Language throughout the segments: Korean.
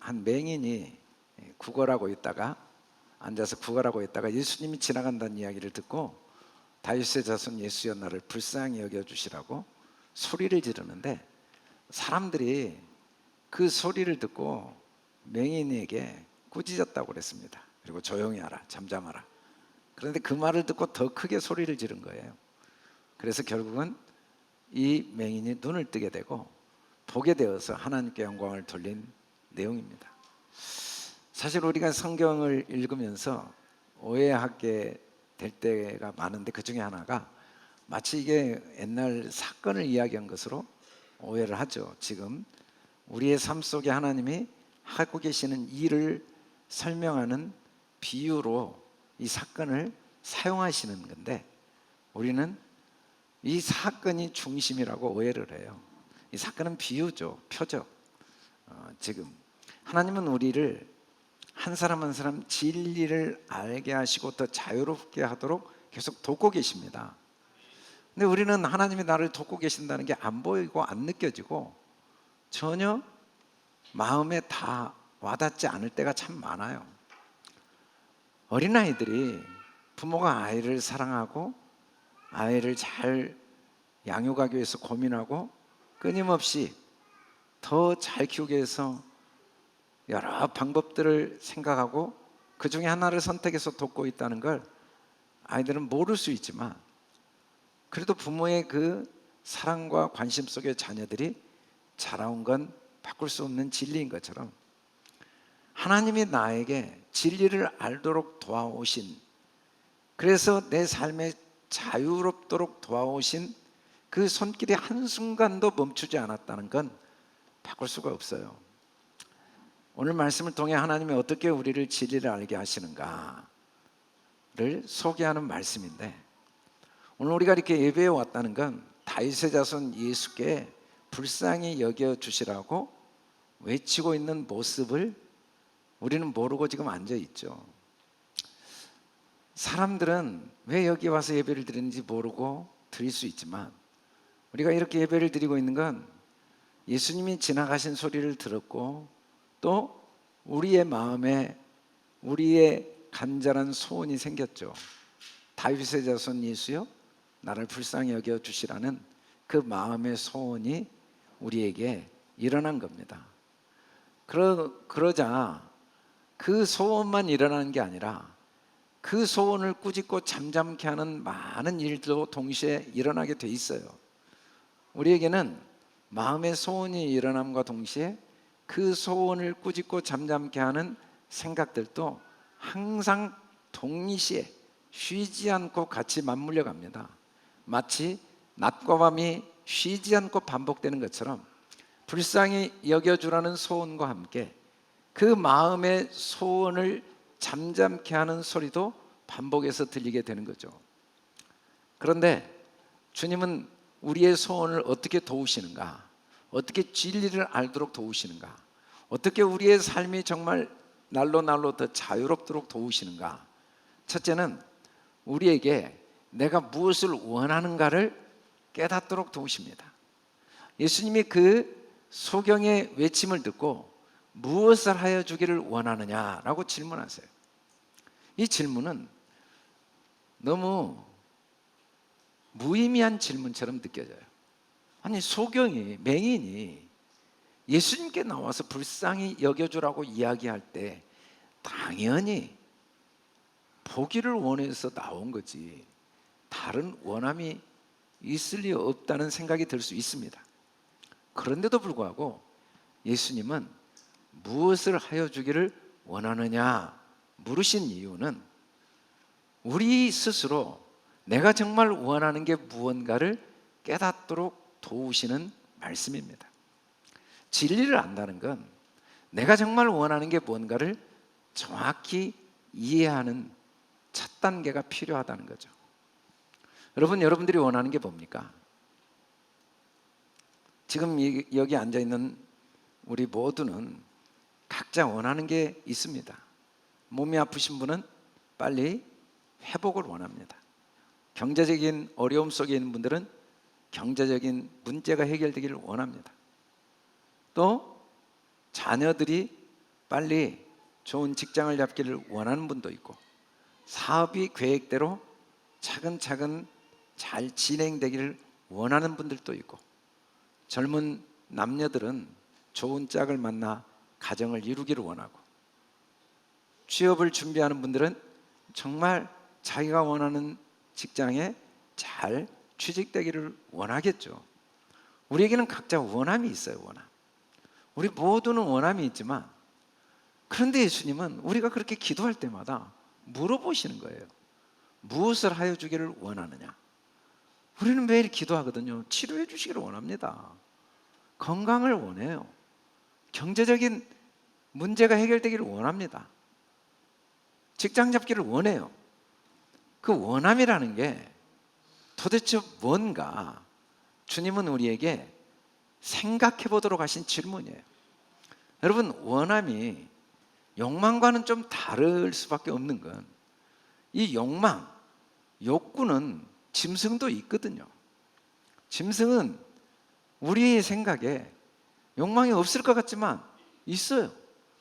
한 맹인이 구걸하고 있다가 앉아서 구걸하고 있다가 예수님이 지나간다는 이야기를 듣고 다윗의 자손 예수여 나를 불쌍히 여겨주시라고 소리를 지르는데, 사람들이 그 소리를 듣고 맹인에게 꾸짖었다고 그랬습니다. 그리고 조용히 하라, 잠잠하라. 그런데 그 말을 듣고 더 크게 소리를 지른 거예요. 그래서 결국은 이 맹인이 눈을 뜨게 되고 보게 되어서 하나님께 영광을 돌린 내용입니다. 사실 우리가 성경을 읽으면서 오해하게 될 때가 많은데, 그 중에 하나가 마치 이게 옛날 사건을 이야기한 것으로 오해를 하죠. 지금 우리의 삶 속에 하나님이 하고 계시는 일을 설명하는 비유로 이 사건을 사용하시는 건데, 우리는 이 사건이 중심이라고 오해를 해요. 이 사건은 비유죠, 표적. 지금 하나님은 우리를 한 사람 한 사람 진리를 알게 하시고 더 자유롭게 하도록 계속 돕고 계십니다. 근데 우리는 하나님이 나를 돕고 계신다는 게 안 보이고 안 느껴지고 전혀 마음에 다 와닿지 않을 때가 참 많아요. 어린아이들이 부모가 아이를 사랑하고 아이를 잘 양육하기 위해서 고민하고 끊임없이 더 잘 키우기 위해서 여러 방법들을 생각하고 그 중에 하나를 선택해서 돕고 있다는 걸 아이들은 모를 수 있지만, 그래도 부모의 그 사랑과 관심 속에 자녀들이 자라온 건 바꿀 수 없는 진리인 것처럼, 하나님이 나에게 진리를 알도록 도와오신, 그래서 내 삶에 자유롭도록 도와오신 그 손길이 한순간도 멈추지 않았다는 건 바꿀 수가 없어요. 오늘 말씀을 통해 하나님이 어떻게 우리를 진리를 알게 하시는가를 소개하는 말씀인데, 오늘 우리가 이렇게 예배에 왔다는 건 다윗의 자손 예수께 불쌍히 여겨주시라고 외치고 있는 모습을 우리는 모르고 지금 앉아있죠. 사람들은 왜 여기 와서 예배를 드리는지 모르고 드릴 수 있지만, 우리가 이렇게 예배를 드리고 있는 건 예수님이 지나가신 소리를 들었고 또 우리의 마음에 우리의 간절한 소원이 생겼죠. 다윗의 자손 예수여 나를 불쌍히 여겨주시라는 그 마음의 소원이 우리에게 일어난 겁니다. 그러자 그 소원만 일어나는 게 아니라 그 소원을 꾸짖고 잠잠케 하는 많은 일도 동시에 일어나게 돼 있어요. 우리에게는 마음의 소원이 일어남과 동시에 그 소원을 꾸짖고 잠잠케 하는 생각들도 항상 동시에 쉬지 않고 같이 맞물려 갑니다. 마치 낮과 밤이 쉬지 않고 반복되는 것처럼 불쌍히 여겨주라는 소원과 함께 그 마음의 소원을 잠잠케 하는 소리도 반복해서 들리게 되는 거죠. 그런데 주님은 우리의 소원을 어떻게 도우시는가? 어떻게 진리를 알도록 도우시는가? 어떻게 우리의 삶이 정말 날로 날로 더 자유롭도록 도우시는가? 첫째는 우리에게 내가 무엇을 원하는가를 깨닫도록 도우십니다. 예수님이 그 소경의 외침을 듣고 무엇을 하여 주기를 원하느냐라고 질문하세요. 이 질문은 너무 무의미한 질문처럼 느껴져요. 아니, 소경이, 맹인이 예수님께 나와서 불쌍히 여겨주라고 이야기할 때 당연히 보기를 원해서 나온 거지 다른 원함이 있을 리 없다는 생각이 들 수 있습니다. 그런데도 불구하고 예수님은 무엇을 하여 주기를 원하느냐 물으신 이유는 우리 스스로 내가 정말 원하는 게 무언가를 깨닫도록 도우시는 말씀입니다. 진리를 안다는 건 내가 정말 원하는 게 무언가를 정확히 이해하는 첫 단계가 필요하다는 거죠. 여러분들이 원하는 게 뭡니까? 지금 여기 앉아있는 우리 모두는 각자 원하는 게 있습니다. 몸이 아프신 분은 빨리 회복을 원합니다. 경제적인 어려움 속에 있는 분들은 경제적인 문제가 해결되기를 원합니다. 또 자녀들이 빨리 좋은 직장을 잡기를 원하는 분도 있고, 사업이 계획대로 차근차근 잘 진행되기를 원하는 분들도 있고, 젊은 남녀들은 좋은 짝을 만나 가정을 이루기를 원하고, 취업을 준비하는 분들은 정말 자기가 원하는 직장에 잘 취직되기를 원하겠죠. 우리에게는 각자 원함이 있어요. 원함. 우리 모두는 원함이 있지만, 그런데 예수님은 우리가 그렇게 기도할 때마다 물어보시는 거예요. 무엇을 하여 주기를 원하느냐? 우리는 매일 기도하거든요. 치료해 주시기를 원합니다. 건강을 원해요. 경제적인 문제가 해결되기를 원합니다. 직장 잡기를 원해요. 그 원함이라는 게 도대체 뭔가, 주님은 우리에게 생각해 보도록 하신 질문이에요. 여러분, 원함이 욕망과는 좀 다를 수밖에 없는 건, 이 욕망, 욕구는 짐승도 있거든요. 짐승은 우리의 생각에 욕망이 없을 것 같지만 있어요.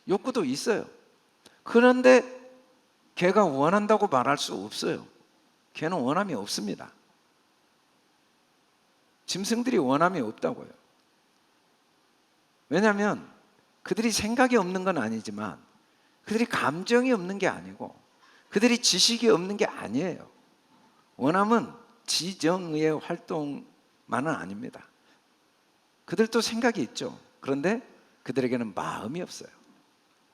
욕구도 있어요. 그런데 걔가 원한다고 말할 수 없어요. 걔는 원함이 없습니다. 짐승들이 원함이 없다고요. 왜냐하면 그들이 생각이 없는 건 아니지만, 그들이 감정이 없는 게 아니고, 그들이 지식이 없는 게 아니에요. 원함은 지정의 활동만은 아닙니다. 그들도 생각이 있죠. 그런데 그들에게는 마음이 없어요.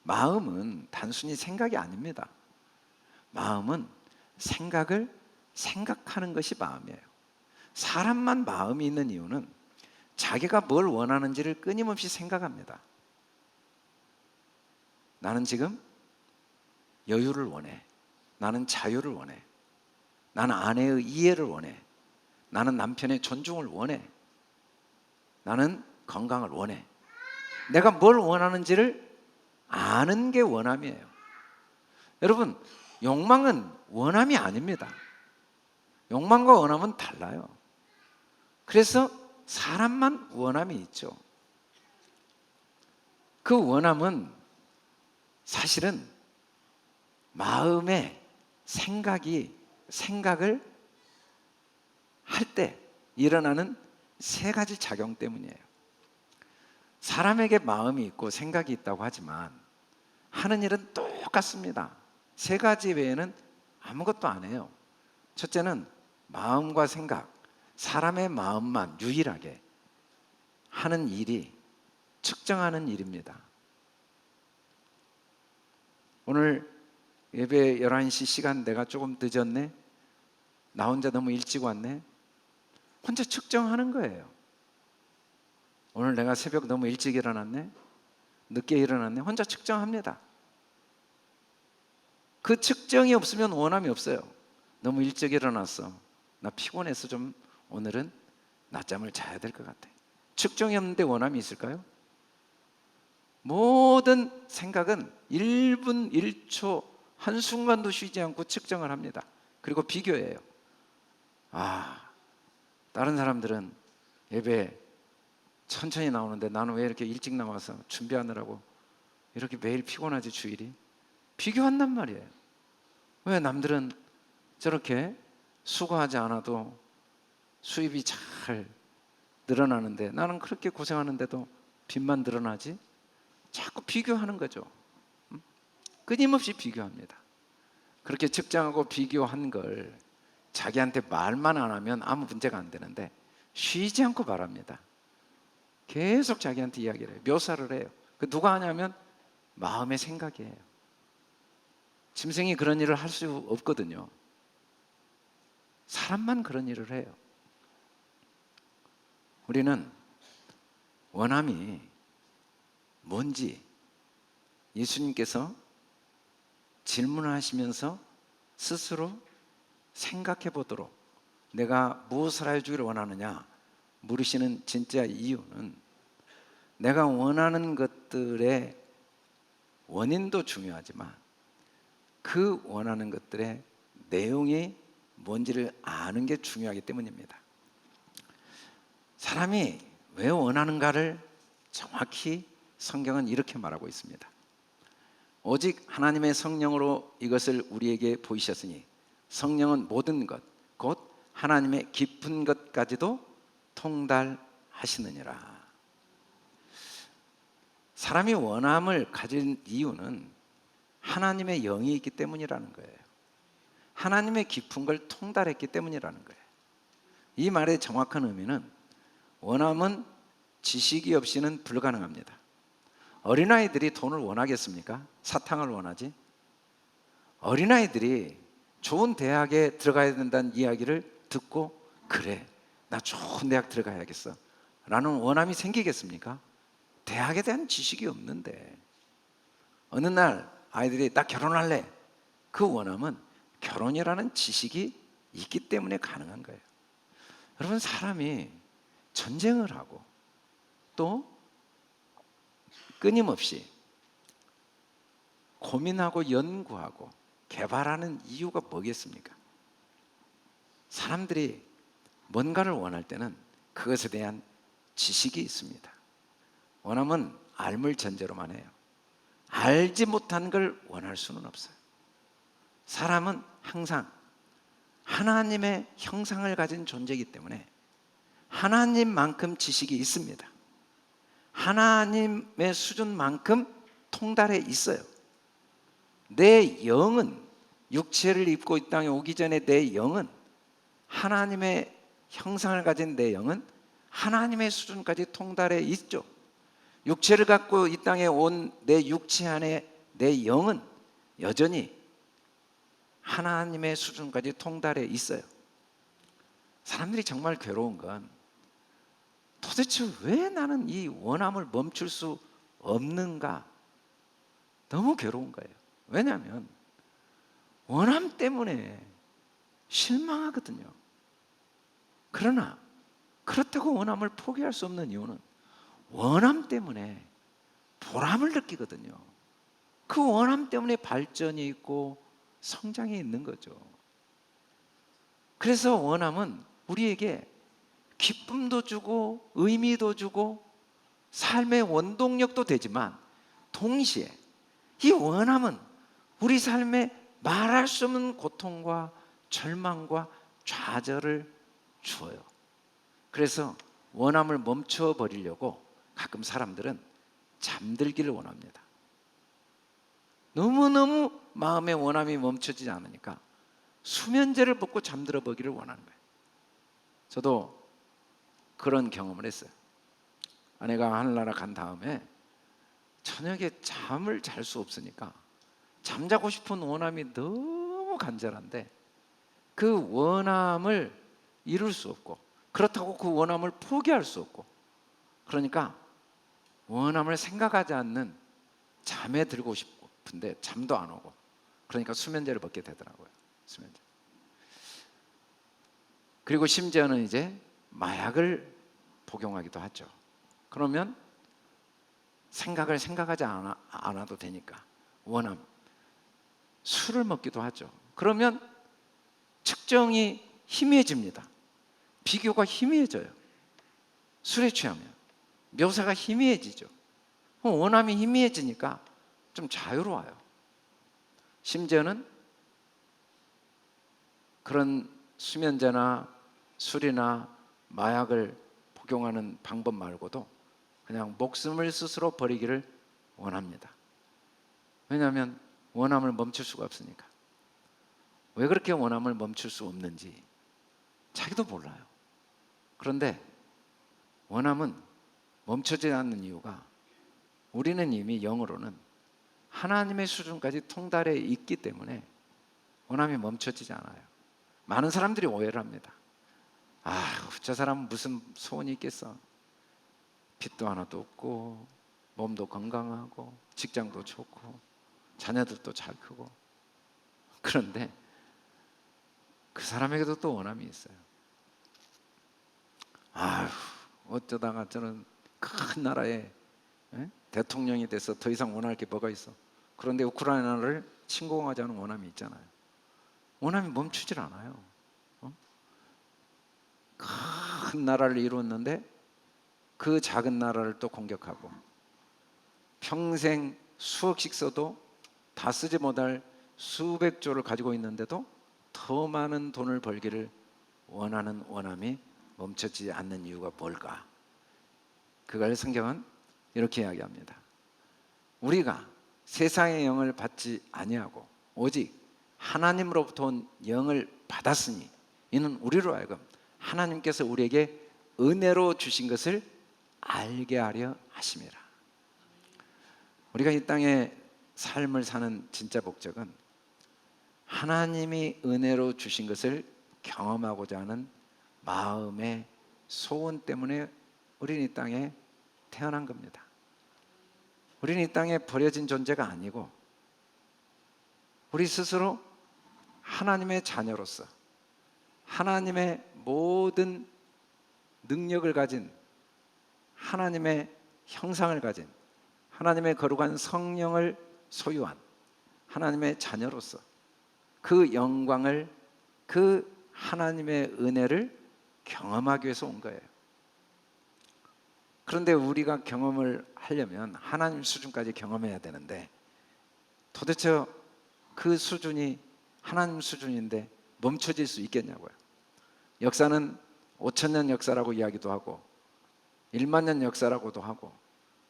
마음은 단순히 생각이 아닙니다. 마음은 생각을 생각하는 것이 마음이에요. 사람만 마음이 있는 이유는 자기가 뭘 원하는지를 끊임없이 생각합니다. 나는 지금 여유를 원해. 나는 자유를 원해. 나는 아내의 이해를 원해. 나는 남편의 존중을 원해. 나는 건강을 원해. 내가 뭘 원하는지를 아는 게 원함이에요. 여러분, 욕망은 원함이 아닙니다. 욕망과 원함은 달라요. 그래서 사람만 원함이 있죠. 그 원함은 사실은 마음의 생각을 할 때 일어나는 세 가지 작용 때문이에요. 사람에게 마음이 있고 생각이 있다고 하지만 하는 일은 똑같습니다. 세 가지 외에는 아무것도 안 해요. 첫째는 마음과 생각, 사람의 마음만 유일하게 하는 일이 측정하는 일입니다. 오늘 예배 11시 시간 내가 조금 늦었네? 나 혼자 너무 일찍 왔네? 혼자 측정하는 거예요. 오늘 내가 새벽 너무 일찍 일어났네? 늦게 일어났네? 혼자 측정합니다. 그 측정이 없으면 원함이 없어요. 너무 일찍 일어났어. 나 피곤해서 좀 오늘은 낮잠을 자야 될 것 같아. 측정이 없는데 원함이 있을까요? 모든 생각은 1분 1초 한순간도 쉬지 않고 측정을 합니다. 그리고 비교해요. 다른 사람들은 예배 천천히 나오는데 나는 왜 이렇게 일찍 나와서 준비하느라고 이렇게 매일 피곤하지, 주일이? 비교한단 말이에요. 왜 남들은 저렇게 수고하지 않아도 수입이 잘 늘어나는데 나는 그렇게 고생하는데도 빚만 늘어나지? 자꾸 비교하는 거죠. 끊임없이 비교합니다. 그렇게 측정하고 비교한 걸 자기한테 말만 안 하면 아무 문제가 안 되는데 쉬지 않고 말합니다. 계속 자기한테 이야기를 해요. 묘사를 해요. 그 누가 하냐면 마음의 생각이에요. 짐승이 그런 일을 할 수 없거든요. 사람만 그런 일을 해요. 우리는 원함이 뭔지 예수님께서 질문하시면서 스스로 생각해 보도록, 내가 무엇을 하여 주기를 원하느냐 물으시는 진짜 이유는, 내가 원하는 것들의 원인도 중요하지만 그 원하는 것들의 내용이 뭔지를 아는 게 중요하기 때문입니다. 사람이 왜 원하는가를 정확히 성경은 이렇게 말하고 있습니다. 오직 하나님의 성령으로 이것을 우리에게 보이셨으니 성령은 모든 것 곧 하나님의 깊은 것까지도 통달하시느니라. 사람이 원함을 가진 이유는 하나님의 영이 있기 때문이라는 거예요. 하나님의 깊은 걸 통달했기 때문이라는 거예요. 이 말의 정확한 의미는 원함은 지식이 없이는 불가능합니다. 어린아이들이 돈을 원하겠습니까? 사탕을 원하지? 어린아이들이 좋은 대학에 들어가야 된다는 이야기를 듣고 그래, 나 좋은 대학 들어가야겠어 라는 원함이 생기겠습니까? 대학에 대한 지식이 없는데. 어느 날 아이들이 나 결혼할래. 그 원함은 결혼이라는 지식이 있기 때문에 가능한 거예요. 여러분, 사람이 전쟁을 하고 또 끊임없이 고민하고 연구하고 개발하는 이유가 뭐겠습니까? 사람들이 뭔가를 원할 때는 그것에 대한 지식이 있습니다. 원함은 알물 전제로만 해요. 알지 못한 걸 원할 수는 없어요. 사람은 항상 하나님의 형상을 가진 존재이기 때문에 하나님만큼 지식이 있습니다. 하나님의 수준만큼 통달해 있어요. 내 영은, 육체를 입고 이 땅에 오기 전에 내 영은, 하나님의 형상을 가진 내 영은 하나님의 수준까지 통달해 있죠. 육체를 갖고 이 땅에 온 내 육체 안에 내 영은 여전히 하나님의 수준까지 통달해 있어요. 사람들이 정말 괴로운 건 도대체 왜 나는 이 원함을 멈출 수 없는가? 너무 괴로운 거예요. 왜냐하면 원함 때문에 실망하거든요. 그러나 그렇다고 원함을 포기할 수 없는 이유는 원함 때문에 보람을 느끼거든요. 그 원함 때문에 발전이 있고 성장이 있는 거죠. 그래서 원함은 우리에게 기쁨도 주고 의미도 주고 삶의 원동력도 되지만 동시에 이 원함은 우리 삶에 말할 수 없는 고통과 절망과 좌절을 주어요. 그래서 원함을 멈춰버리려고 가끔 사람들은 잠들기를 원합니다. 너무너무 마음의 원함이 멈춰지지 않으니까 수면제를 먹고 잠들어 보기를 원하는 거예요. 저도 그런 경험을 했어요. 아내가 하늘나라 간 다음에 저녁에 잠을 잘 수 없으니까 잠자고 싶은 원함이 너무 간절한데 그 원함을 이룰 수 없고 그렇다고 그 원함을 포기할 수 없고 그러니까 원함을 생각하지 않는 잠에 들고 싶은데 잠도 안 오고 그러니까 수면제를 먹게 되더라고요. 수면제. 그리고 심지어는 이제 마약을 복용하기도 하죠. 그러면 생각하지 않아도 되니까 원함. 술을 먹기도 하죠. 그러면 측정이 희미해집니다. 비교가 희미해져요. 술에 취하면 묘사가 희미해지죠. 원함이 희미해지니까 좀 자유로워요. 심지어는 그런 수면제나 술이나 마약을 복용하는 방법 말고도 그냥 목숨을 스스로 버리기를 원합니다. 왜냐하면 원함을 멈출 수가 없으니까. 왜 그렇게 원함을 멈출 수 없는지 자기도 몰라요. 그런데 원함은 멈춰지지 않는 이유가 우리는 이미 영으로는 하나님의 수준까지 통달해 있기 때문에 원함이 멈춰지지 않아요. 많은 사람들이 오해를 합니다. 저 사람은 무슨 소원이 있겠어. 빚도 하나도 없고 몸도 건강하고 직장도 좋고 자녀들도 잘 크고 그런데 그 사람에게도 또 원함이 있어요. 어쩌다가 저는 큰 나라에 대통령이 돼서 더 이상 원할 게 뭐가 있어. 그런데 우크라이나를 침공하자는 원함이 있잖아요. 원함이 멈추질 않아요. 큰 나라를 이루었는데 그 작은 나라를 또 공격하고 평생 수억씩 써도 다 쓰지 못할 수백 조를 가지고 있는데도 더 많은 돈을 벌기를 원하는 원함이 멈춰지지 않는 이유가 뭘까? 그걸 성경은 이렇게 이야기합니다. 우리가 세상의 영을 받지 아니하고 오직 하나님으로부터 온 영을 받았으니 이는 우리로 하여금 하나님께서 우리에게 은혜로 주신 것을 알게 하려 하심이라. 우리가 이 땅에 삶을 사는 진짜 목적은 하나님이 은혜로 주신 것을 경험하고자 하는 마음의 소원 때문에 우리는 이 땅에 태어난 겁니다. 우리는 이 땅에 버려진 존재가 아니고 우리 스스로 하나님의 자녀로서 하나님의 모든 능력을 가진, 하나님의 형상을 가진, 하나님의 거룩한 성령을 소유한 하나님의 자녀로서 그 영광을, 그 하나님의 은혜를 경험하기 위해서 온 거예요. 그런데 우리가 경험을 하려면 하나님 수준까지 경험해야 되는데 도대체 그 수준이 하나님 수준인데 멈춰질 수 있겠냐고요. 역사는 5,000년 역사라고 이야기도 하고 1만 년 역사라고도 하고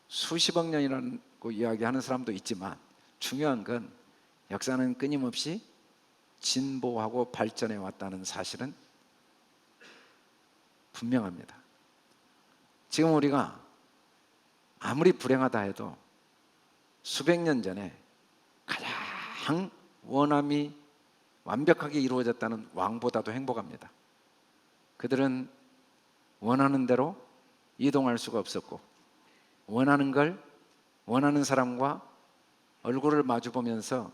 수십억 년이라고 이야기하는 사람도 있지만 중요한 건 역사는 끊임없이 진보하고 발전해 왔다는 사실은 분명합니다. 지금 우리가 아무리 불행하다 해도 수백 년 전에 가장 원함이 완벽하게 이루어졌다는 왕보다도 행복합니다. 그들은 원하는 대로 이동할 수가 없었고 원하는 걸 원하는 사람과 얼굴을 마주 보면서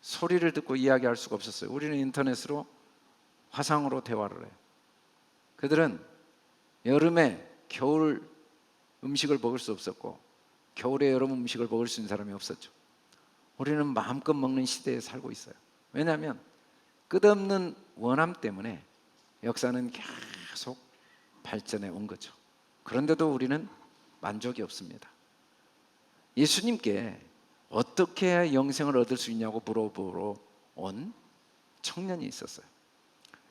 소리를 듣고 이야기할 수가 없었어요. 우리는 인터넷으로 화상으로 대화를 해요. 그들은 여름에 겨울 음식을 먹을 수 없었고 겨울에 여름 음식을 먹을 수 있는 사람이 없었죠. 우리는 마음껏 먹는 시대에 살고 있어요. 왜냐하면 끝없는 원함 때문에 역사는 계속 발전해 온 거죠. 그런데도 우리는 만족이 없습니다. 예수님께 어떻게 영생을 얻을 수 있냐고 물어보러 온 청년이 있었어요.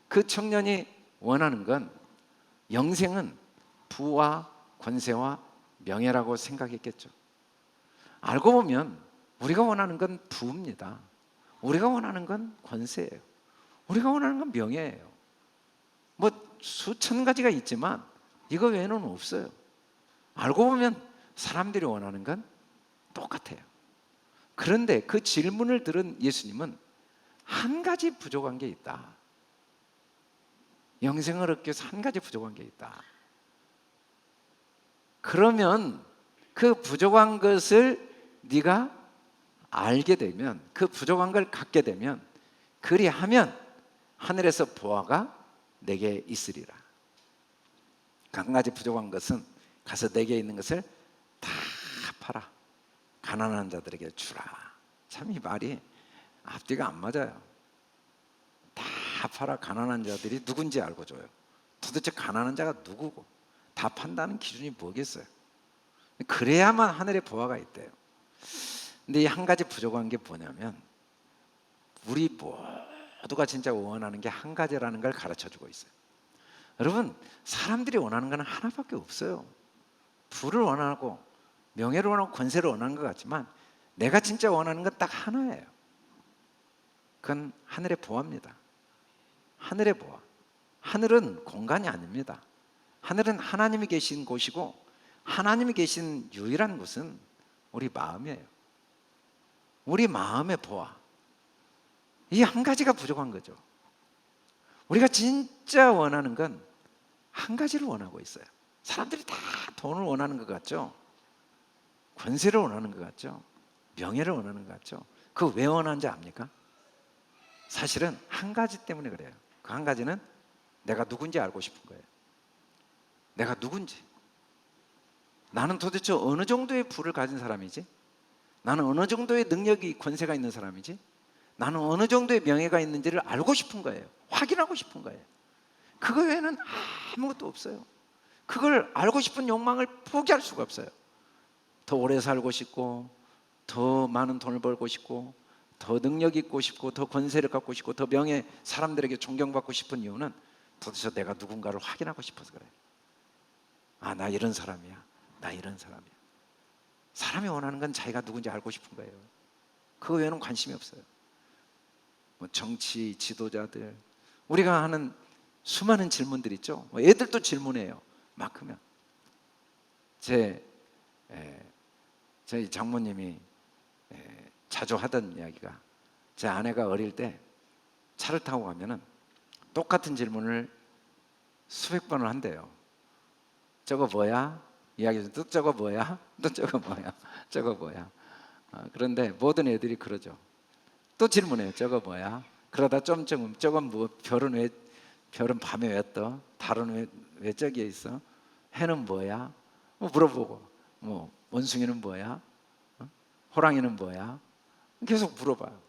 그 청년이 원하는 건 영생은 부와 권세와 명예라고 생각했겠죠. 알고 보면 우리가 원하는 건 부입니다. 우리가 원하는 건 권세예요. 우리가 원하는 건 명예예요. 뭐 수천 가지가 있지만 이거 외에는 없어요. 알고 보면 사람들이 원하는 건 똑같아요. 그런데 그 질문을 들은 예수님은 한 가지 부족한 게 있다. 영생을 얻기 위해서 한 가지 부족한 게 있다. 그러면 그 부족한 것을 네가 알게 되면, 그 부족한 걸 갖게 되면, 그리하면 하늘에서 보화가 내게 있으리라. 한 가지 부족한 것은 가서 내게 있는 것을 다 팔아 가난한 자들에게 주라. 참 이 말이 앞뒤가 안 맞아요. 다 팔아 가난한 자들이 누군지 알고 줘요. 도대체 가난한 자가 누구고 다 판다는 기준이 뭐겠어요? 그래야만 하늘에 보화가 있대요. 근데 이 한 가지 부족한 게 뭐냐면 우리 모두가 진짜 원하는 게 한 가지라는 걸 가르쳐주고 있어요. 여러분, 사람들이 원하는 건 하나밖에 없어요. 부를 원하고 명예를 원하고 권세를 원하는 것 같지만 내가 진짜 원하는 건 딱 하나예요. 그건 하늘의 보화입니다. 하늘의 보화. 하늘은 공간이 아닙니다. 하늘은 하나님이 계신 곳이고 하나님이 계신 유일한 곳은 우리 마음이에요. 우리 마음의 보화. 이 한 가지가 부족한 거죠. 우리가 진짜 원하는 건 한 가지를 원하고 있어요. 사람들이 다 돈을 원하는 것 같죠? 권세를 원하는 것 같죠? 명예를 원하는 것 같죠? 그거 왜 원하는지 압니까? 사실은 한 가지 때문에 그래요. 그 한 가지는 내가 누군지 알고 싶은 거예요. 내가 누군지. 나는 도대체 어느 정도의 부를 가진 사람이지? 나는 어느 정도의 능력이, 권세가 있는 사람이지? 나는 어느 정도의 명예가 있는지를 알고 싶은 거예요. 확인하고 싶은 거예요. 그거 외에는 아무것도 없어요. 그걸 알고 싶은 욕망을 포기할 수가 없어요. 더 오래 살고 싶고, 더 많은 돈을 벌고 싶고, 더 능력 있고 싶고, 더 권세를 갖고 싶고, 더 명예, 사람들에게 존경받고 싶은 이유는 도대체 내가 누군가를 확인하고 싶어서 그래요. 아, 나 이런 사람이야. 나 이런 사람이야. 사람이 원하는 건 자기가 누군지 알고 싶은 거예요. 그거 외에는 관심이 없어요. 뭐 정치 지도자들, 우리가 하는 수많은 질문들 있죠. 뭐 애들도 질문해요. 막 크면. 저희 장모님이 자주 하던 이야기가, 제 아내가 어릴 때 차를 타고 가면은 똑같은 질문을 수백 번을 한대요. 저거 뭐야? 이야기해서 또 저거 뭐야? 또 저거 뭐야? 저거 뭐야? 그런데 모든 애들이 그러죠. 또 질문해요. 저거 뭐야? 그러다 점점 저건 뭐, 별은 밤에 왜 떠? 달은 왜 저기에 있어? 해는 뭐야? 뭐 물어보고, 뭐 원숭이는 뭐야? 호랑이는 뭐야? 계속 물어봐요.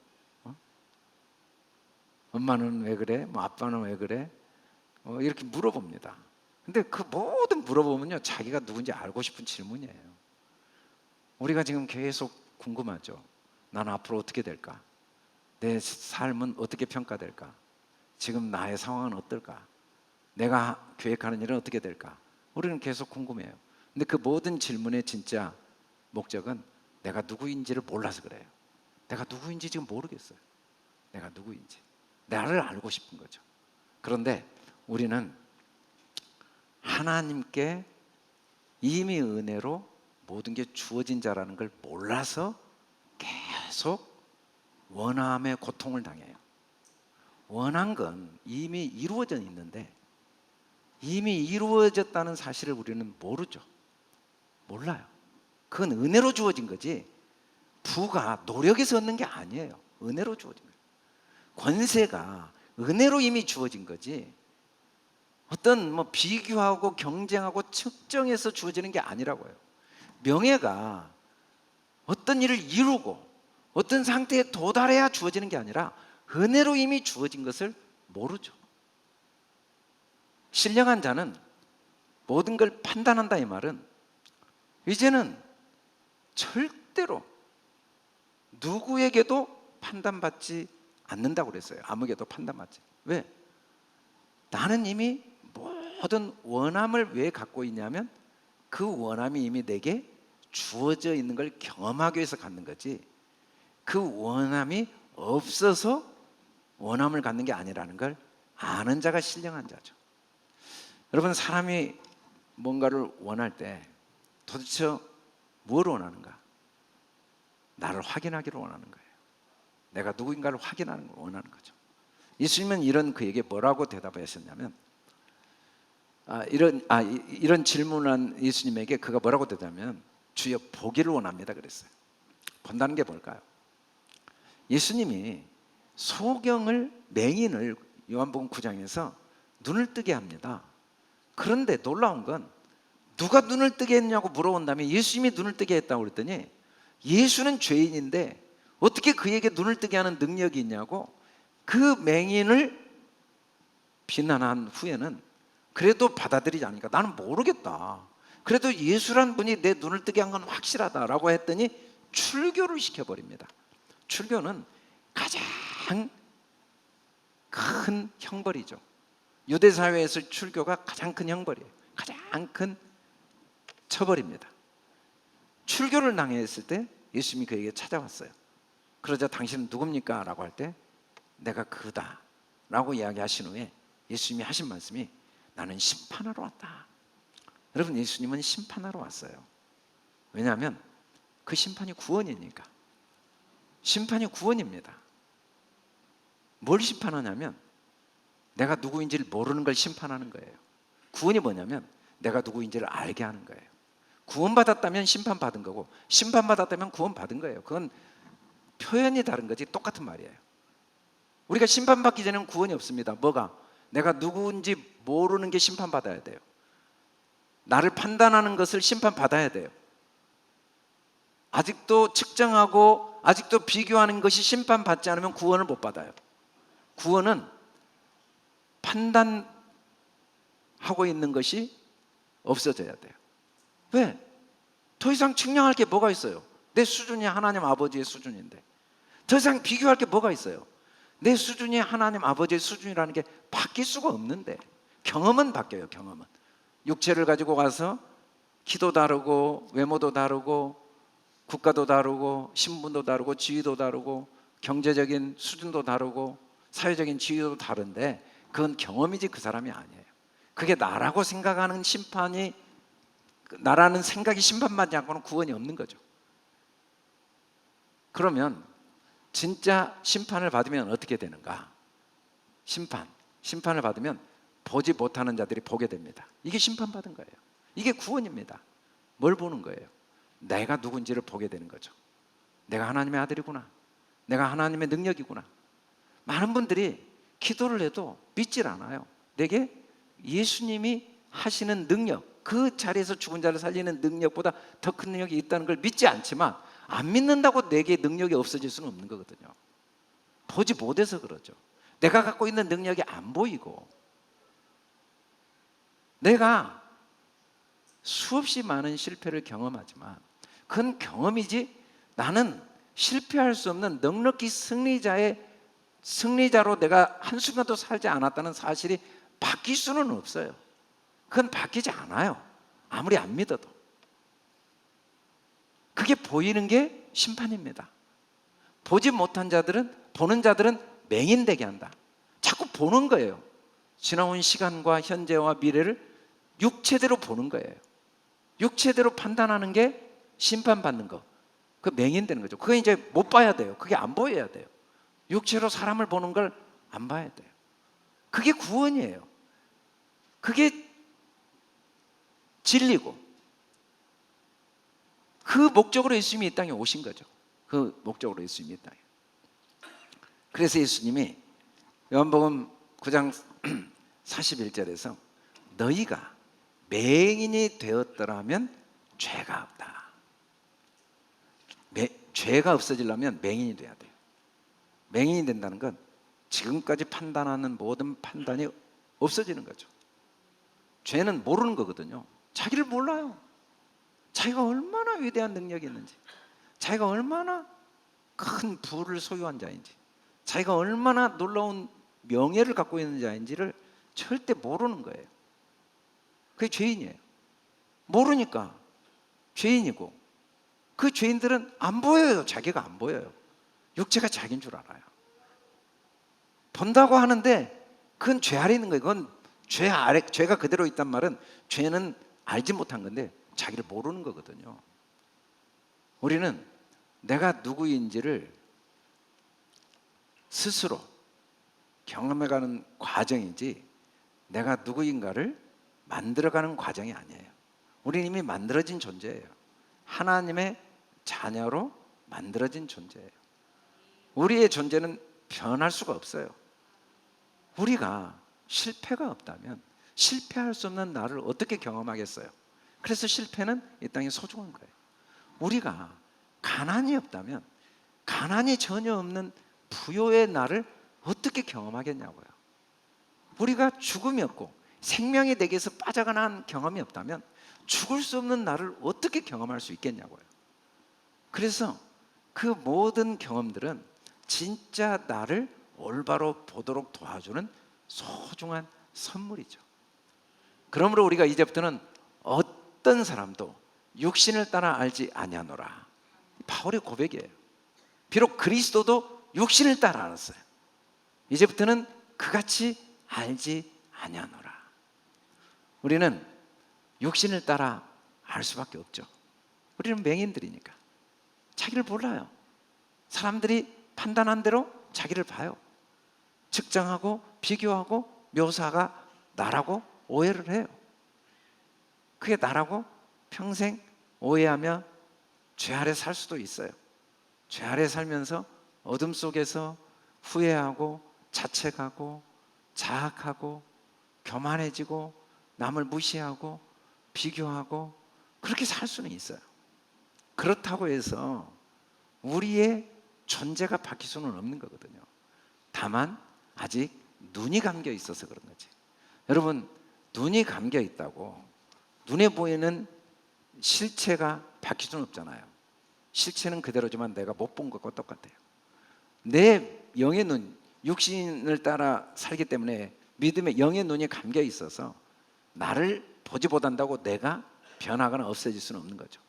엄마는 왜 그래? 뭐 아빠는 왜 그래? 이렇게 물어봅니다. 근데 그 모든 물어보면요, 자기가 누군지 알고 싶은 질문이에요. 우리가 지금 계속 궁금하죠. 나는 앞으로 어떻게 될까? 내 삶은 어떻게 평가될까? 지금 나의 상황은 어떨까? 내가 계획하는 일은 어떻게 될까? 우리는 계속 궁금해요. 근데 그 모든 질문의 진짜 목적은 내가 누구인지를 몰라서 그래요. 내가 누구인지 지금 모르겠어요. 내가 누구인지. 나를 알고 싶은 거죠. 그런데 우리는 하나님께 이미 은혜로 모든 게 주어진 자라는 걸 몰라서 계속 원함의 고통을 당해요. 원한 건 이미 이루어져 있는데, 이미 이루어졌다는 사실을 우리는 모르죠. 몰라요. 그건 은혜로 주어진 거지, 부가 노력에서 얻는 게 아니에요. 은혜로 주어진 거예요. 권세가 은혜로 이미 주어진 거지, 어떤 뭐 비교하고 경쟁하고 측정해서 주어지는 게 아니라고요. 명예가 어떤 일을 이루고 어떤 상태에 도달해야 주어지는 게 아니라 은혜로 이미 주어진 것을 모르죠. 신령한 자는 모든 걸 판단한다, 이 말은 이제는 절대로 누구에게도 판단받지 않는다고 그랬어요. 아무에게도 판단받지. 왜? 나는 이미 모든 원함을 왜 갖고 있냐면, 그 원함이 이미 내게 주어져 있는 걸 경험하기 위해서 갖는 거지, 그 원함이 없어서 원함을 갖는 게 아니라는 걸 아는 자가 신령한 자죠. 여러분, 사람이 뭔가를 원할 때 도대체 뭘 원하는가? 나를 확인하기를 원하는 거예요. 내가 누구인가를 확인하는 걸 원하는 거죠. 예수님은 이런 그에게 뭐라고 대답하셨냐면, 이런 질문한 예수님에게 그가 뭐라고 대답하면, 주여 보기를 원합니다 그랬어요. 본다는 게 뭘까요? 예수님이 맹인을 요한복음 9장에서 눈을 뜨게 합니다. 그런데 놀라운 건, 누가 눈을 뜨게 했냐고 물어본 다음에 예수님이 눈을 뜨게 했다고 그랬더니, 예수는 죄인인데 어떻게 그에게 눈을 뜨게 하는 능력이 있냐고 그 맹인을 비난한 후에는 그래도 받아들이지 않으니까, 나는 모르겠다, 그래도 예수란 분이 내 눈을 뜨게 한 건 확실하다라고 했더니 출교를 시켜버립니다. 출교는 가장 큰 형벌이죠. 유대 사회에서 출교가 가장 큰 형벌이에요. 가장 큰 처벌입니다. 출교를 당했을 때 예수님이 그에게 찾아왔어요. 그러자 당신은 누굽니까? 라고 할 때 내가 그다 라고 이야기하신 후에 예수님이 하신 말씀이, 나는 심판하러 왔다. 여러분, 예수님은 심판하러 왔어요. 왜냐하면 그 심판이 구원이니까. 심판이 구원입니다. 뭘 심판하냐면, 내가 누구인지를 모르는 걸 심판하는 거예요. 구원이 뭐냐면 내가 누구인지를 알게 하는 거예요. 구원받았다면 심판받은 거고, 심판받았다면 구원받은 거예요. 그건 표현이 다른 거지 똑같은 말이에요. 우리가 심판받기 전에는 구원이 없습니다. 뭐가? 내가 누구인지 모르는 게 심판받아야 돼요. 나를 판단하는 것을 심판받아야 돼요. 아직도 측정하고 아직도 비교하는 것이 심판받지 않으면 구원을 못 받아요. 구원은 판단하고 있는 것이 없어져야 돼요. 왜? 더 이상 측량할 게 뭐가 있어요? 내 수준이 하나님 아버지의 수준인데 더 이상 비교할 게 뭐가 있어요? 내 수준이 하나님 아버지의 수준이라는 게 바뀔 수가 없는데, 경험은 바뀌어요. 경험은 육체를 가지고 가서 키도 다르고 외모도 다르고 국가도 다르고 신분도 다르고 지위도 다르고 경제적인 수준도 다르고 사회적인 지위도 다른데 그건 경험이지 그 사람이 아니에요. 그게 나라고 생각하는 심판이, 나라는 생각이 심판받지 않고는 구원이 없는 거죠. 그러면 진짜 심판을 받으면 어떻게 되는가? 심판을 받으면 보지 못하는 자들이 보게 됩니다. 이게 심판받은 거예요. 이게 구원입니다. 뭘 보는 거예요? 내가 누군지를 보게 되는 거죠. 내가 하나님의 아들이구나, 내가 하나님의 능력이구나. 많은 분들이 기도를 해도 믿질 않아요. 내게 예수님이 하시는 능력, 그 자리에서 죽은 자를 살리는 능력보다 더 큰 능력이 있다는 걸 믿지 않지만, 안 믿는다고 내게 능력이 없어질 수는 없는 거거든요. 보지 못해서 그러죠. 내가 갖고 있는 능력이 안 보이고, 내가 수없이 많은 실패를 경험하지만 그건 경험이지, 나는 실패할 수 없는 넉넉히 승리자로 내가 한순간도 살지 않았다는 사실이 바뀔 수는 없어요. 그건 바뀌지 않아요. 아무리 안 믿어도. 그게 보이는 게 심판입니다. 보지 못한 자들은, 보는 자들은 맹인되게 한다. 자꾸 보는 거예요. 지나온 시간과 현재와 미래를 육체대로 보는 거예요. 육체대로 판단하는 게 심판받는 거, 그 맹인되는 거죠. 그게 이제 못 봐야 돼요. 그게 안 보여야 돼요. 육체로 사람을 보는 걸 안 봐야 돼요. 그게 구원이에요. 그게 진리고, 그 목적으로 예수님이 이 땅에 오신 거죠. 그 목적으로 예수님이 이 땅에. 그래서 예수님이 요한복음 9장 41절에서 너희가 맹인이 되었더라면 죄가 없다. 죄가 없어지려면 맹인이 돼야 돼요. 맹인이 된다는 건 지금까지 판단하는 모든 판단이 없어지는 거죠. 죄는 모르는 거거든요. 자기를 몰라요. 자기가 얼마나 위대한 능력이 있는지, 자기가 얼마나 큰 부를 소유한 자인지, 자기가 얼마나 놀라운 명예를 갖고 있는 자인지를 절대 모르는 거예요. 그게 죄인이에요. 모르니까 죄인이고, 그 죄인들은 안 보여요. 자기가 안 보여요. 육체가 자기인 줄 알아요. 본다고 하는데 그건 죄 아래 있는 거예요. 그건 죄가 그대로 있단 말은 죄는 알지 못한 건데 자기를 모르는 거거든요. 우리는 내가 누구인지를 스스로 경험해가는 과정이지 내가 누구인가를 만들어가는 과정이 아니에요. 우리는 이미 만들어진 존재예요. 하나님의 자녀로 만들어진 존재예요. 우리의 존재는 변할 수가 없어요. 우리가 실패가 없다면 실패할 수 없는 나를 어떻게 경험하겠어요? 그래서 실패는 이 땅에 소중한 거예요. 우리가 가난이 없다면, 가난이 전혀 없는 부요의 나를 어떻게 경험하겠냐고요. 우리가 죽음이 없고 생명이 내게서 빠져가는 경험이 없다면 죽을 수 없는 나를 어떻게 경험할 수 있겠냐고요. 그래서 그 모든 경험들은 진짜 나를 올바로 보도록 도와주는 소중한 선물이죠. 그러므로 우리가 이제부터는 어떤 사람도 육신을 따라 알지 아니하노라. 바울의 고백이에요. 비록 그리스도도 육신을 따라 알았어요. 이제부터는 그같이 알지 아니하노라. 우리는 육신을 따라 알 수밖에 없죠. 우리는 맹인들이니까 자기를 몰라요. 사람들이 판단한 대로 자기를 봐요. 측정하고 비교하고 묘사가 나라고 오해를 해요. 그게 나라고 평생 오해하며 죄 아래 살 수도 있어요. 죄 아래 살면서 어둠 속에서 후회하고 자책하고 자학하고 교만해지고 남을 무시하고 비교하고 그렇게 살 수는 있어요. 그렇다고 해서 우리의 존재가 바뀔 수는 없는 거거든요. 다만 아직 눈이 감겨 있어서 그런 거지. 여러분, 눈이 감겨 있다고 눈에 보이는 실체가 바뀔 수는 없잖아요. 실체는 그대로지만 내가 못 본 것과 똑같아요. 내 영의 눈, 육신을 따라 살기 때문에 믿음의 영의 눈이 감겨 있어서 나를 보지 못한다고 내가 변하거나 없어질 수는 없는 거죠.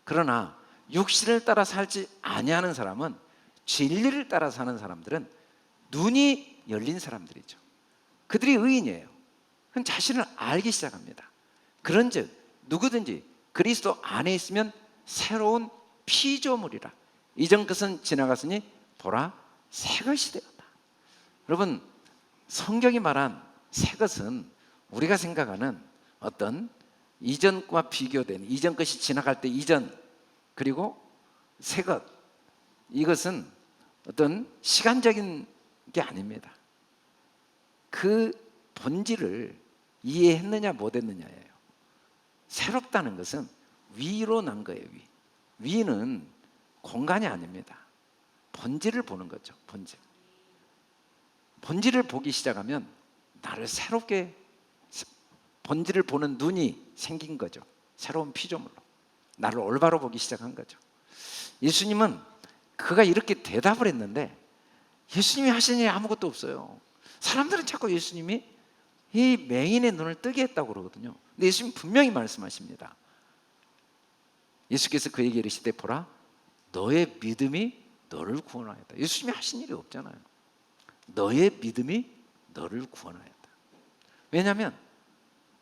그러나 육신을 따라 살지 아니하는 사람은, 진리를 따라 사는 사람들은 눈이 열린 사람들이죠. 그들이 의인이에요. 그건 자신을 알기 시작합니다. 그런즉 누구든지 그리스도 안에 있으면 새로운 피조물이라. 이전 것은 지나갔으니 보라 새 것이 되었다. 여러분, 성경이 말한 새 것은 우리가 생각하는 어떤 이전과 비교된, 이전 것이 지나갈 때 이전, 그리고 새 것, 이것은 어떤 시간적인 게 아닙니다. 그 본질을 이해했느냐 못했느냐예요. 새롭다는 것은 위로 난 거예요. 위는 공간이 아닙니다. 본질을 보는 거죠. 본질을 보기 시작하면 나를 새롭게, 본질을 보는 눈이 생긴 거죠. 새로운 피조물로 나를 올바로 보기 시작한 거죠. 예수님은 그가 이렇게 대답을 했는데 예수님이 하신 일이 아무것도 없어요. 사람들은 자꾸 예수님이 이 맹인의 눈을 뜨게 했다고 그러거든요. 근데 예수님 분명히 말씀하십니다. 예수께서 그에게 이르시되 보라 너의 믿음이 너를 구원하였다. 예수님이 하신 일이 없잖아요. 너의 믿음이 너를 구원하였다. 왜냐하면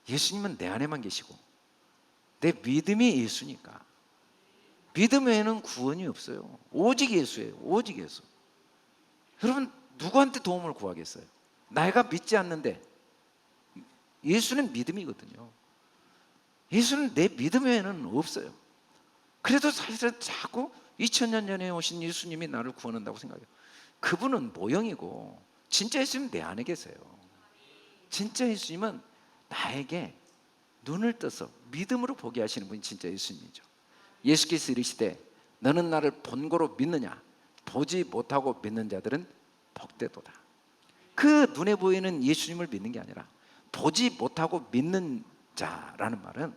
예수님은 내 안에만 계시고 내 믿음이 예수니까. 믿음 외에는 구원이 없어요. 오직 예수예요. 오직 예수. 여러분, 누구한테 도움을 구하겠어요? 내가 믿지 않는데. 예수는 믿음이거든요. 예수는 내 믿음 외에는 없어요. 그래도 사실은 자꾸 2000년 전에 오신 예수님이 나를 구원한다고 생각해요. 그분은 모형이고 진짜 예수님은 내 안에 계세요. 진짜 예수님은 나에게 눈을 떠서 믿음으로 보게 하시는 분이 진짜 예수님이죠. 예수께서 이르시되 너는 나를 본고로 믿느냐? 보지 못하고 믿는 자들은 복되도다. 그 눈에 보이는 예수님을 믿는 게 아니라 보지 못하고 믿는 자라는 말은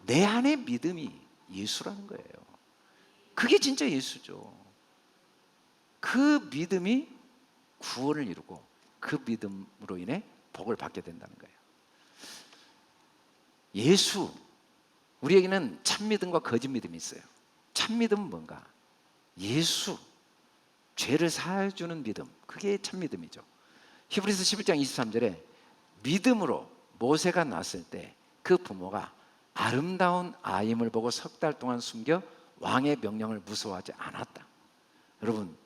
내 안에 믿음이 예수라는 거예요. 그게 진짜 예수죠. 그 믿음이 구원을 이루고 그 믿음으로 인해 복을 받게 된다는 거예요. 예수, 우리에게는 참 믿음과 거짓 믿음이 있어요. 참 믿음은 뭔가? 예수, 죄를 사하여 주는 믿음, 그게 참 믿음이죠. 히브리서 11장 23절에 믿음으로 모세가 낳았을 때 그 부모가 아름다운 아임을 보고 석 달 동안 숨겨 왕의 명령을 무서워하지 않았다. 여러분,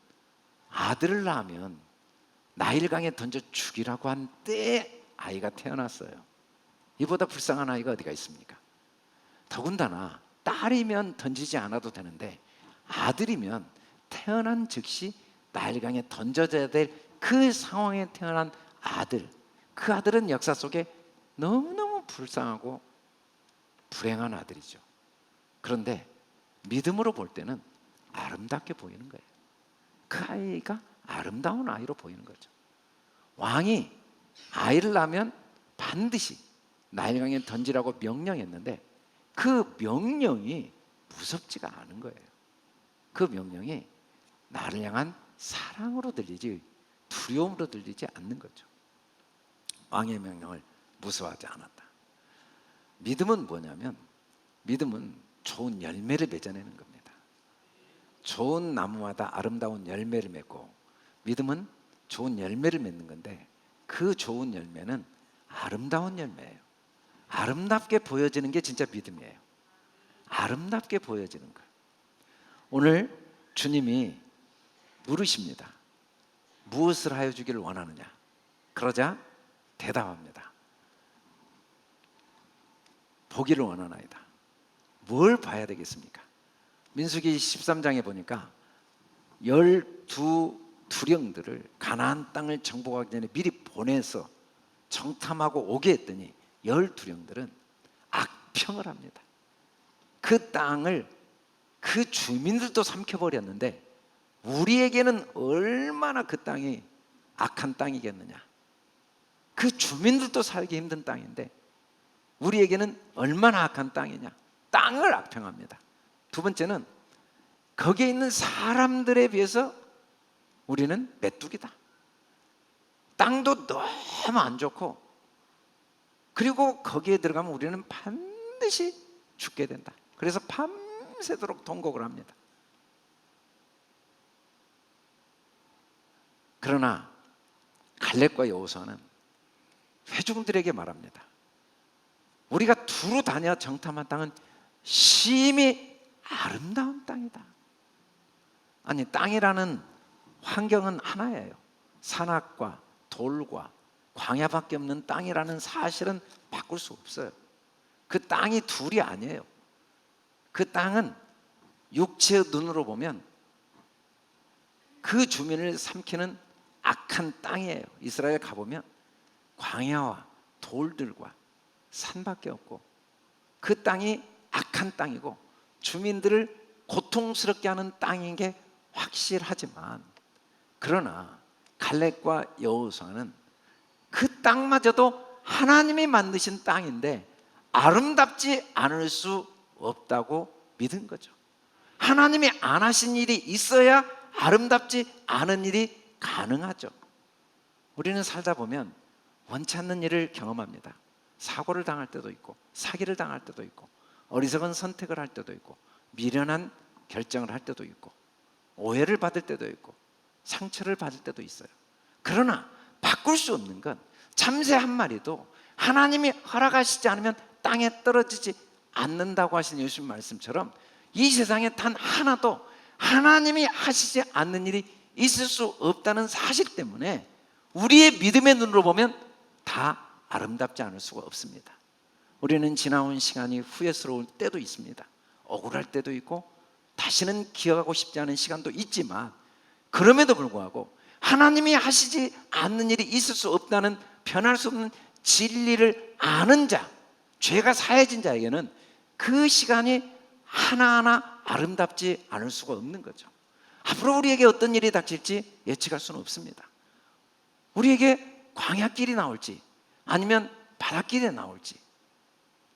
아들을 낳으면 나일강에 던져 죽이라고 한 때에 아이가 태어났어요. 이보다 불쌍한 아이가 어디가 있습니까? 더군다나 딸이면 던지지 않아도 되는데 아들이면 태어난 즉시 나일강에 던져져야 될 그 상황에 태어난 아들, 그 아들은 역사 속에 너무너무 불쌍하고 불행한 아들이죠. 그런데 믿음으로 볼 때는 아름답게 보이는 거예요. 그 아이가 아름다운 아이로 보이는 거죠. 왕이 아이를 낳으면 반드시 나일강에 던지라고 명령했는데 그 명령이 무섭지가 않은 거예요. 그 명령이 나를 향한 사랑으로 들리지 두려움으로 들리지 않는 거죠. 왕의 명령을 무서워하지 않았다. 믿음은 뭐냐면, 믿음은 좋은 열매를 맺어내는 겁니다. 좋은 나무마다 아름다운 열매를 맺고, 믿음은 좋은 열매를 맺는 건데 그 좋은 열매는 아름다운 열매예요. 아름답게 보여지는 게 진짜 믿음이에요. 아름답게 보여지는 거예요. 오늘 주님이 물으십니다. 무엇을 하여 주기를 원하느냐? 그러자 대답합니다. 보기를 원하나이다. 뭘 봐야 되겠습니까? 민수기 13장에 보니까 12두령들을 가나안 땅을 정복하기 전에 미리 보내서 정탐하고 오게 했더니 12령들은 악평을 합니다. 그 땅을 그 주민들도 삼켜버렸는데 우리에게는 얼마나 그 땅이 악한 땅이겠느냐. 그 주민들도 살기 힘든 땅인데 우리에게는 얼마나 악한 땅이냐. 땅을 악평합니다. 두 번째는 거기에 있는 사람들에 비해서 우리는 메뚜기다. 땅도 너무 안 좋고, 그리고 거기에 들어가면 우리는 반드시 죽게 된다. 그래서 밤새도록 통곡을 합니다. 그러나 갈렙과 여호수아는 회중들에게 말합니다. 우리가 두루 다녀 정탐한 땅은 심히 아름다운 땅이다. 아니, 땅이라는 환경은 하나예요. 산악과 돌과 광야밖에 없는 땅이라는 사실은 바꿀 수 없어요. 그 땅이 둘이 아니에요. 그 땅은 육체의 눈으로 보면 그 주민을 삼키는 악한 땅이에요. 이스라엘 가보면 광야와 돌들과 산밖에 없고, 그 땅이 악한 땅이고 주민들을 고통스럽게 하는 땅인 게 확실하지만, 그러나 갈렙과 여호수아는 그 땅마저도 하나님이 만드신 땅인데 아름답지 않을 수 없다고 믿은 거죠. 하나님이 안 하신 일이 있어야 아름답지 않은 일이 가능하죠. 우리는 살다 보면 원치 않는 일을 경험합니다. 사고를 당할 때도 있고, 사기를 당할 때도 있고, 어리석은 선택을 할 때도 있고, 미련한 결정을 할 때도 있고, 오해를 받을 때도 있고, 상처를 받을 때도 있어요. 그러나 바꿀 수 없는 건 참새 한 마리도 하나님이 허락하시지 않으면 땅에 떨어지지 않는다고 하신 예수님 말씀처럼, 이 세상에 단 하나도 하나님이 하시지 않는 일이 있을 수 없다는 사실 때문에 우리의 믿음의 눈으로 보면 다 아름답지 않을 수가 없습니다. 우리는 지나온 시간이 후회스러울 때도 있습니다. 억울할 때도 있고, 다시는 기억하고 싶지 않은 시간도 있지만, 그럼에도 불구하고 하나님이 하시지 않는 일이 있을 수 없다는 변할 수 없는 진리를 아는 자, 죄가 사해진 자에게는 그 시간이 하나하나 아름답지 않을 수가 없는 거죠. 앞으로 우리에게 어떤 일이 닥칠지 예측할 수는 없습니다. 우리에게 광야길이 나올지, 아니면 바닷길이 나올지,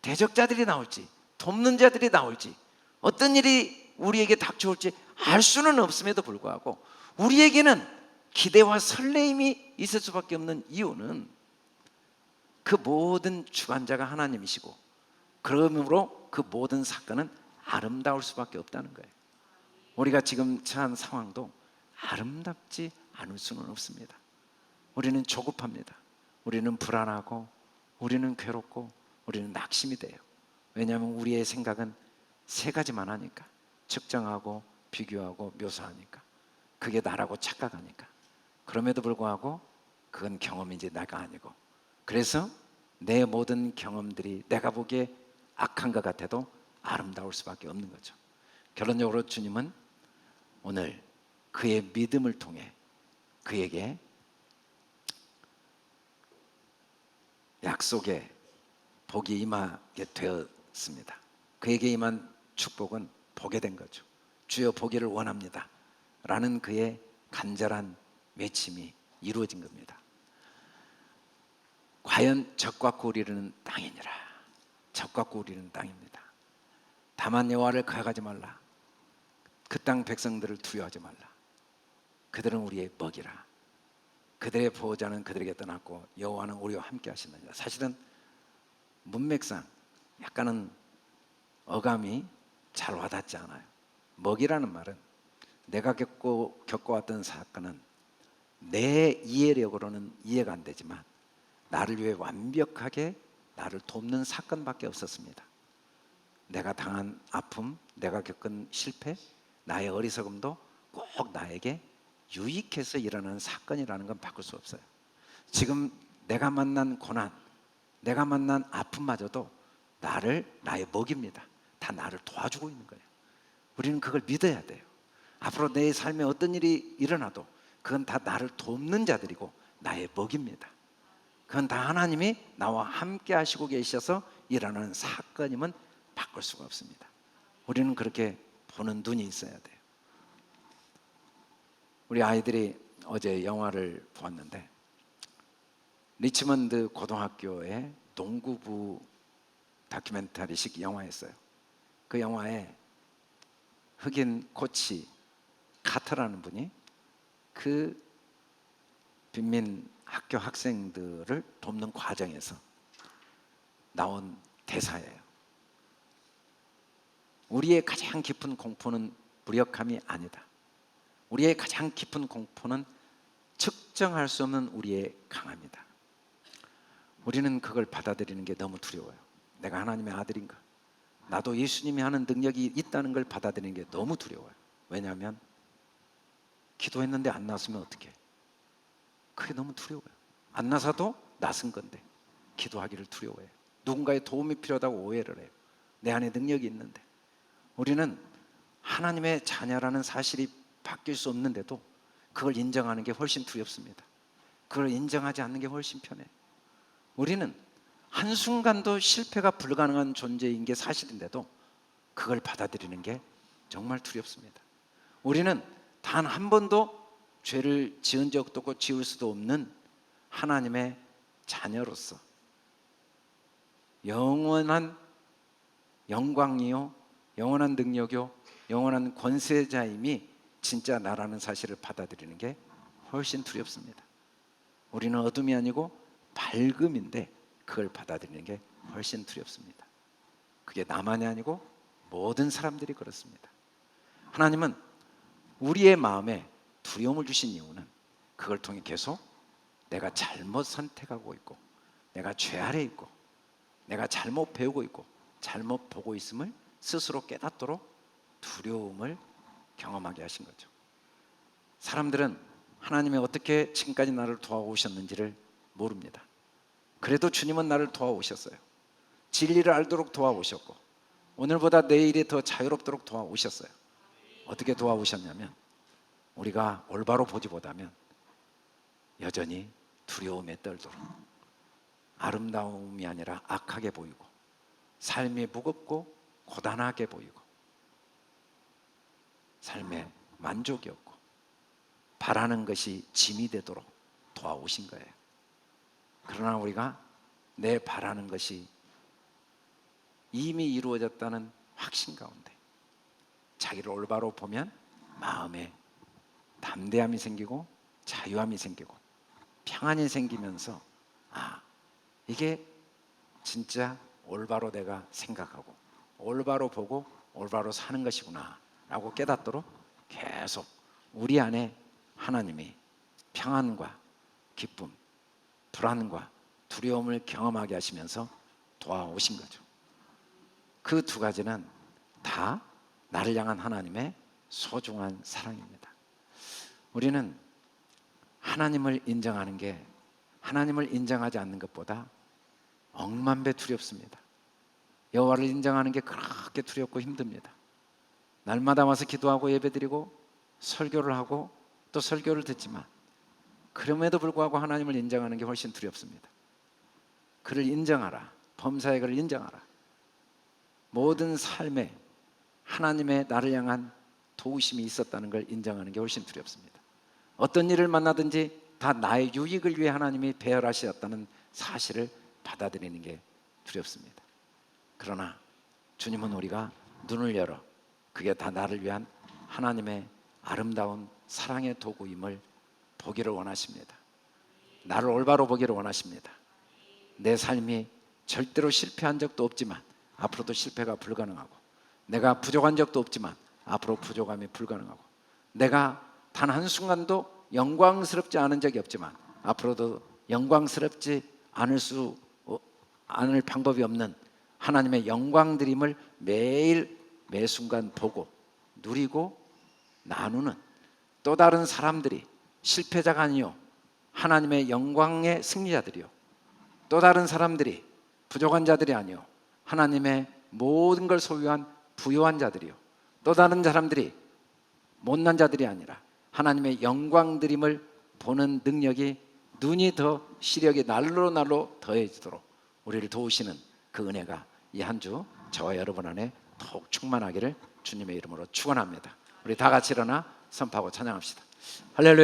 대적자들이 나올지, 돕는 자들이 나올지, 어떤 일이 우리에게 닥쳐올지 알 수는 없음에도 불구하고 우리에게는 기대와 설레임이 있을 수밖에 없는 이유는 그 모든 주관자가 하나님이시고, 그러므로 그 모든 사건은 아름다울 수밖에 없다는 거예요. 우리가 지금 처한 상황도 아름답지 않을 수는 없습니다. 우리는 조급합니다. 우리는 불안하고, 우리는 괴롭고, 우리는 낙심이 돼요. 왜냐하면 우리의 생각은 세 가지만 하니까. 측정하고, 비교하고, 묘사하니까. 그게 나라고 착각하니까. 그럼에도 불구하고 그건 경험이지 내가 아니고, 그래서 내 모든 경험들이 내가 보기에 악한 것 같아도 아름다울 수밖에 없는 거죠. 결론적으로 주님은 오늘 그의 믿음을 통해 그에게 약속의 복이 임하게 되었습니다. 그에게 임한 축복은 보게 된 거죠. 주여 보기를 원합니다 라는 그의 간절한 외침이 이루어진 겁니다. 과연 적과 꿀이르는 땅이니라. 적과 꿀이르는 땅입니다. 다만 여호와를 가가지 말라. 그 땅 백성들을 두려워하지 말라. 그들은 우리의 먹이라. 그들의 보호자는 그들에게 떠났고 여호와는 우리와 함께 하신다니라. 사실은 문맥상 약간은 어감이 잘 와닿지 않아요. 먹이라는 말은 내가 겪어왔던 사건은 내 이해력으로는 이해가 안 되지만 나를 위해 완벽하게 나를 돕는 사건밖에 없었습니다. 내가 당한 아픔, 내가 겪은 실패, 나의 어리석음도 꼭 나에게 유익해서 일어나는 사건이라는 건 바꿀 수 없어요. 지금 내가 만난 고난, 내가 만난 아픔마저도 나의 먹입니다. 다 나를 도와주고 있는 거예요. 우리는 그걸 믿어야 돼요. 앞으로 내 삶에 어떤 일이 일어나도 그건 다 나를 돕는 자들이고 나의 먹입니다. 그건 다 하나님이 나와 함께 하시고 계셔서 일어나는 사건임은 바꿀 수가 없습니다. 우리는 그렇게 보는 눈이 있어야 돼요. 우리 아이들이 어제 영화를 보았는데, 리치먼드 고등학교의 농구부 다큐멘터리식 영화였어요. 그 영화에 흑인 코치 카터라는 분이 그 빈민 학교 학생들을 돕는 과정에서 나온 대사예요. 우리의 가장 깊은 공포는 무력함이 아니다. 우리의 가장 깊은 공포는 측정할 수 없는 우리의 강함이다. 우리는 그걸 받아들이는 게 너무 두려워요. 내가 하나님의 아들인가? 나도 예수님이 하는 능력이 있다는 걸 받아들이는 게 너무 두려워요. 왜냐하면 기도했는데 안 나왔으면 어떡해? 그게 너무 두려워요. 안 나서도 나선 건데 기도하기를 두려워해요. 누군가의 도움이 필요하다고 오해를 해요. 내 안에 능력이 있는데. 우리는 하나님의 자녀라는 사실이 바뀔 수 없는데도 그걸 인정하는 게 훨씬 두렵습니다. 그걸 인정하지 않는 게 훨씬 편해요. 우리는 한순간도 실패가 불가능한 존재인 게 사실인데도 그걸 받아들이는 게 정말 두렵습니다. 우리는 단 한 번도 죄를 지은 적도 없고 지을 수도 없는 하나님의 자녀로서 영원한 영광이요, 영원한 능력이요, 영원한 권세자임이 진짜 나라는 사실을 받아들이는 게 훨씬 두렵습니다. 우리는 어둠이 아니고 밝음인데 그걸 받아들이는 게 훨씬 두렵습니다. 그게 나만이 아니고 모든 사람들이 그렇습니다. 하나님은 우리의 마음에 두려움을 주신 이유는 그걸 통해 계속 내가 잘못 선택하고 있고, 내가 죄 아래 있고, 내가 잘못 배우고 있고 잘못 보고 있음을 스스로 깨닫도록 두려움을 경험하게 하신 거죠. 사람들은 하나님이 어떻게 지금까지 나를 도와오셨는지를 모릅니다. 그래도 주님은 나를 도와오셨어요. 진리를 알도록 도와오셨고 오늘보다 내일이 더 자유롭도록 도와오셨어요. 어떻게 도와오셨냐면 우리가 올바로 보지보다면 여전히 두려움에 떨도록, 아름다움이 아니라 악하게 보이고 삶이 무겁고 고단하게 보이고 삶에 만족이 없고 바라는 것이 짐이 되도록 도와오신 거예요. 그러나 우리가 내 바라는 것이 이미 이루어졌다는 확신 가운데 자기를 올바로 보면 마음에 담대함이 생기고 자유함이 생기고 평안이 생기면서 이게 진짜 올바로 내가 생각하고 올바로 보고 올바로 사는 것이구나 라고 깨닫도록 계속 우리 안에 하나님이 평안과 기쁨, 불안과 두려움을 경험하게 하시면서 도와오신 거죠. 그 두 가지는 다 나를 향한 하나님의 소중한 사랑입니다. 우리는 하나님을 인정하는 게 하나님을 인정하지 않는 것보다 억만 배 두렵습니다. 여호와를 인정하는 게 그렇게 두렵고 힘듭니다. 날마다 와서 기도하고 예배드리고 설교를 하고 또 설교를 듣지만 그럼에도 불구하고 하나님을 인정하는 게 훨씬 두렵습니다. 그를 인정하라. 범사의 그를 인정하라. 모든 삶에 하나님의 나를 향한 도우심이 있었다는 걸 인정하는 게 훨씬 두렵습니다. 어떤 일을 만나든지 다 나의 유익을 위해 하나님이 배열하셨다는 사실을 받아들이는 게 두렵습니다. 그러나 주님은 우리가 눈을 열어 그게 다 나를 위한 하나님의 아름다운 사랑의 도구임을 보기를 원하십니다. 나를 올바로 보기를 원하십니다. 내 삶이 절대로 실패한 적도 없지만 앞으로도 실패가 불가능하고, 내가 부족한 적도 없지만 앞으로 부족함이 불가능하고, 내가 단 한순간도 영광스럽지 않은 적이 없지만 앞으로도 영광스럽지 않을 방법이 없는 하나님의 영광드림을 매일 매순간 보고 누리고 나누는 또 다른 사람들이 실패자가 아니요 하나님의 영광의 승리자들이요, 또 다른 사람들이 부족한 자들이 아니요 하나님의 모든 걸 소유한 부유한 자들이요, 또 다른 사람들이 못난 자들이 아니라 하나님의 영광드림을 보는 능력이, 눈이 더 시력이 날로 날로 더해지도록 우리를 도우시는 그 은혜가 이 한 주 저와 여러분 안에 더욱 충만하기를 주님의 이름으로 축원합니다. 우리 다 같이 일어나 선포하고 찬양합시다. 할렐루야.